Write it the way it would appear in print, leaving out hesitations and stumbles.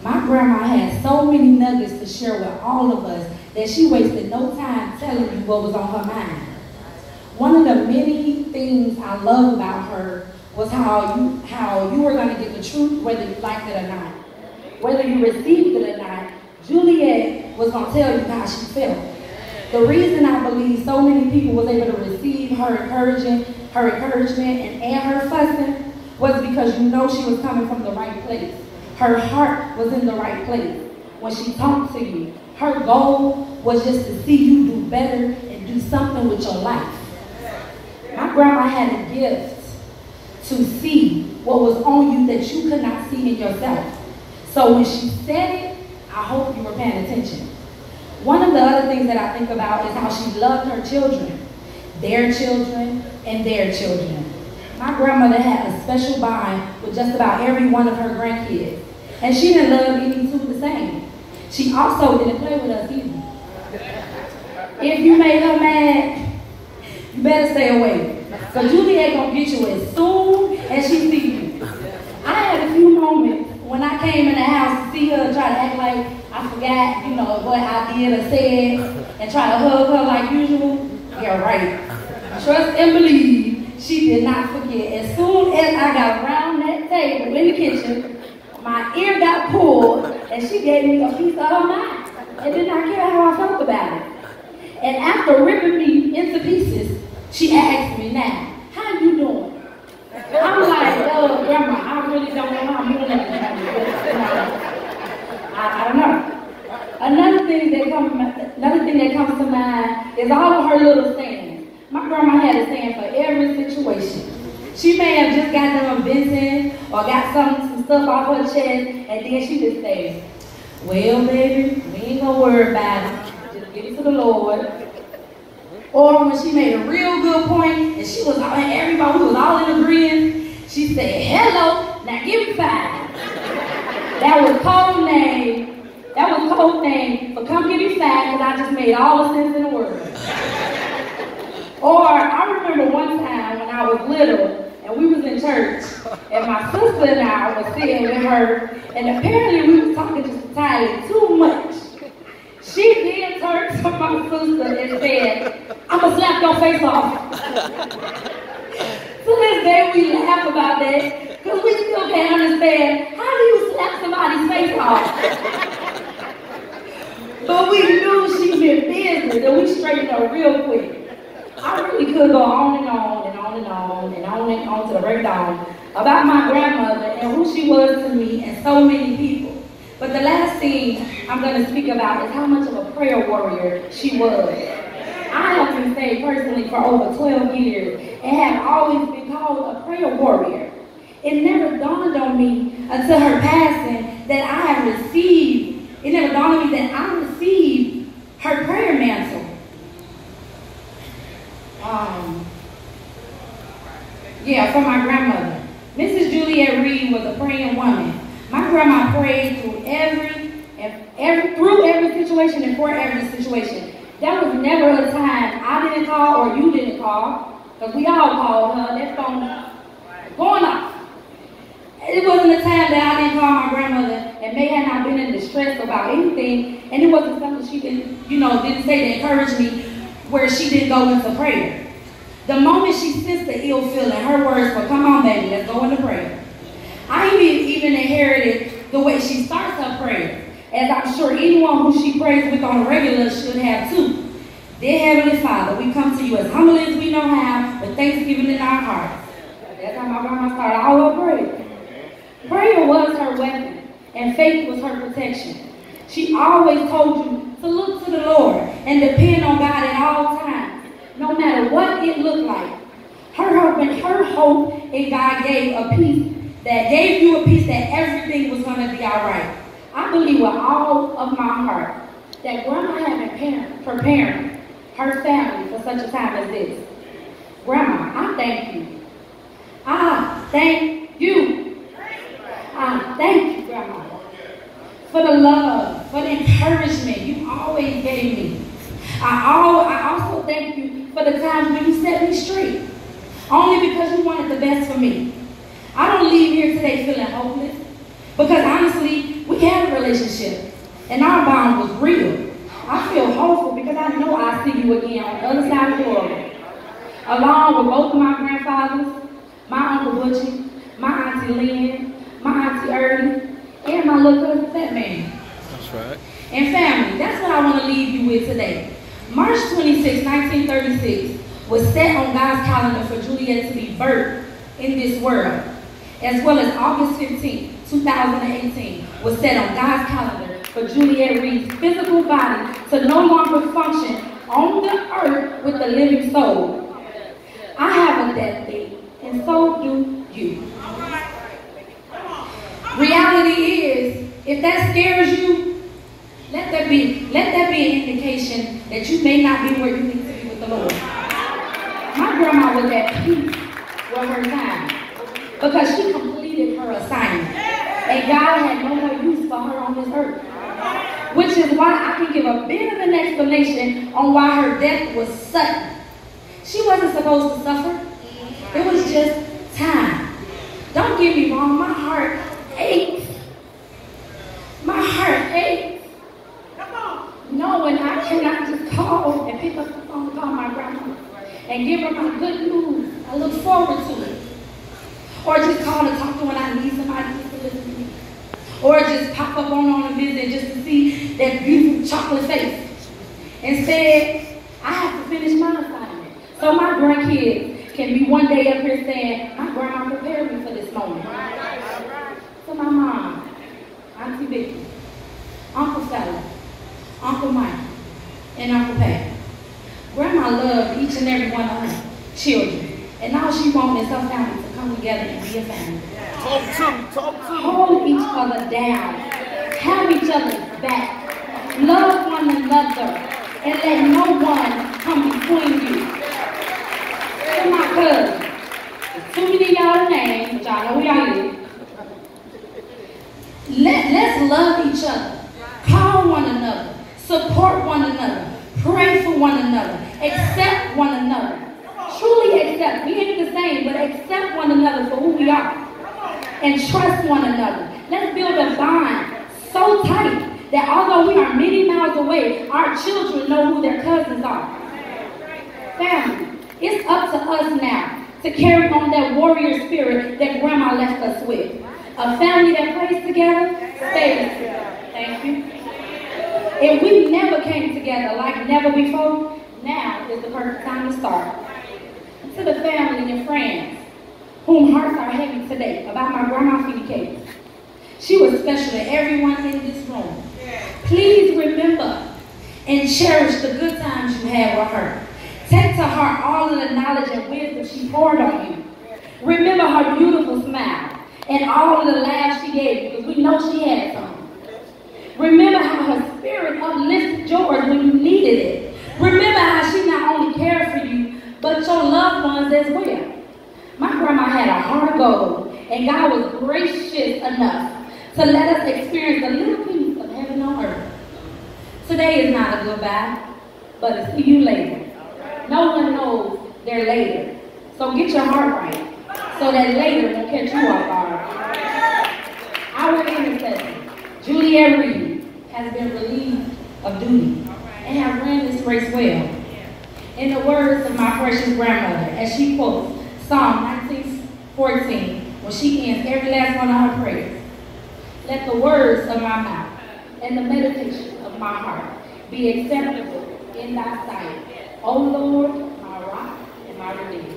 My grandma had so many nuggets to share with all of us that she wasted no time telling you what was on her mind. One of the many things I love about her was how you were going to get the truth whether you liked it or not. Whether you received it or not, Juliet was going to tell you how she felt. The reason I believe so many people was able to receive her encouragement and her fussing was because you know she was coming from the right place. Her heart was in the right place. When she talked to you, her goal was just to see you do better and do something with your life. My grandma had a gift to see what was on you that you could not see in yourself. So when she said it, I hope you were paying attention. One of the other things that I think about is how she loved her children, their children, and their children. My grandmother had a special bond with just about every one of her grandkids. And she didn't love any two the same. She also didn't play with us either. If you made her mad, you better stay away. Because Juliet gonna get you as soon as she sees you. I had a few moments when I came in the house to see her try to act like I forgot, you know, what I did or said, and try to hug her like usual. Yeah, right. Trust and believe, she did not forget. As soon as I got around that table in the kitchen, my ear got pulled, and she gave me a piece of her mind and did not care how I felt about it. And after ripping me into pieces, she asked me, now, how you doing? I'm like, oh, Grandma, I really don't know how I'm doing that. I don't know. Another thing that comes to mind is all of her little sayings. My grandma had a saying for every situation. She may have just got done venting or got some stuff off her chest, and then she just says, well, baby, we ain't gonna worry about it. Just give it to the Lord. Or when she made a real good point, and everybody was all in agreement, she said, hello, now give me 5. That was code name for come give me 5, because I just made all the sense in the world. Or I remember one time when I was little, and we was in church, and my sister and I was sitting with her, and apparently we was talking just a tiny too much. She did turn to my sister and said, I'm gonna slap your face off. To this day we laugh about that, because we still can't understand, how do you slap somebody's face off? But we knew she meant business, and we straightened her real quick. I really could go on and on and on and on and on and on to the break down about my grandmother and who she was to me and so many people. But the last thing I'm going to speak about is how much of a prayer warrior she was. I have been saved personally for over 12 years and have always been called a prayer warrior. It never dawned on me until her passing that I have received, it never dawned on me that I received her prayer mantle. From my grandmother. Mrs. Juliet Reed was a praying woman. My grandma prayed through every situation and for every situation. There was never a time I didn't call or you didn't call, because we all called her. That phone going off. It wasn't a time that I didn't call my grandmother and may have not been in distress about anything, and it wasn't something she didn't say to encourage me where she didn't go into prayer. The moment she sensed the ill feeling, her words were, come on, baby, let's go into prayer. I even inherited the way she starts her prayer, as I'm sure anyone who she prays with on a regular should have too. Dear Heavenly Father, we come to you as humble as we know how, with thanksgiving in our hearts. That's how my grandma started all her prayer. Prayer was her weapon, and faith was her protection. She always told you to look to the Lord and depend on God at all times. No matter what it looked like. Her hope in God gave you a peace that everything was going to be all right. I believe with all of my heart that Grandma had been preparing her family for such a time as this. Grandma, I thank you. I thank you. I thank you, Grandma, for the love, for the encouragement you always gave me. I also thank you for the times when you set me straight, only because you wanted the best for me. I don't leave here today feeling hopeless, because honestly, we we had a relationship, and our bond was real. I feel hopeful because I know I'll see you again on the other side of the world. Along with both of my grandfathers, my Uncle Butchie, my Auntie Lynn, my Auntie Ernie, and my little cousin Fat Man. That's right. And family, that's what I want to leave you with today. March 26, 1936 was set on God's calendar for Juliet to be birthed in this world, as well as August 15, 2018 was set on God's calendar for Juliet Reed's physical body to no longer function on the earth with the living soul. I have a death date, and so do you. Reality is, if that scares you, let that be an indication that you may not be where you need to be with the Lord. My grandma was at peace with her time because she completed her assignment, and God had no more use for her on this earth. Which is why I can give a bit of an explanation on why her death was sudden. She wasn't supposed to suffer. It was just time. Don't get me wrong, my heart aches. My heart aches. Knowing I cannot just call and pick up the phone and call my grandma and give her my good news. I look forward to it. Or just call and talk to her when I need somebody just to listen to me. Or just pop up on a visit just to see that beautiful chocolate face. Instead, I have to finish my assignment. So my grandkids can be one day up here saying, my grandma prepared me for this moment. So my mom, Auntie Vicky, Uncle Fella, Uncle Mike, and Uncle Pat. Grandma loved each and every one of her children. And all she wanted is her family to come together and be a family. Talk to me. Hold each other down. Have each other's back. Love one another. And let no one come between you. To my cousins. There's too many of y'all names, but y'all know who y'all is. Let's love each other. Call one another. Support one another. Pray for one another. Accept one another. Truly accept. We ain't the same, but accept one another for who we are. And trust one another. Let's build a bond so tight that although we are many miles away, our children know who their cousins are. Family, it's up to us now to carry on that warrior spirit that Grandma left us with. A family that prays together, stays together. Thank you. If we never came together like never before, now is the perfect time to start. To the family and friends whom hearts are heavy today about my grandma Phoebe Case. She was special to everyone in this room. Please remember and cherish the good times you had with her. Take to heart all of the knowledge and wisdom she poured on you. Remember her beautiful smile and all of the laughs she gave you, because we know she had some. Remember how her spirit uplifted yours when you needed it. Remember how she not only cared for you, but your loved ones as well. My grandma had a heart of gold, and God was gracious enough to let us experience a little piece of heaven on earth. Today is not a goodbye, but a see you later. No one knows their later. So get your heart right, so that later won't catch you off guard. Our intercessor, Juliet Reed, has been relieved of duty and has ran this race well. In the words of my precious grandmother, as she quotes Psalm 19:14, when she ends every last one of her prayers, let the words of my mouth and the meditation of my heart be acceptable in thy sight, O Lord, my rock and my redeemer.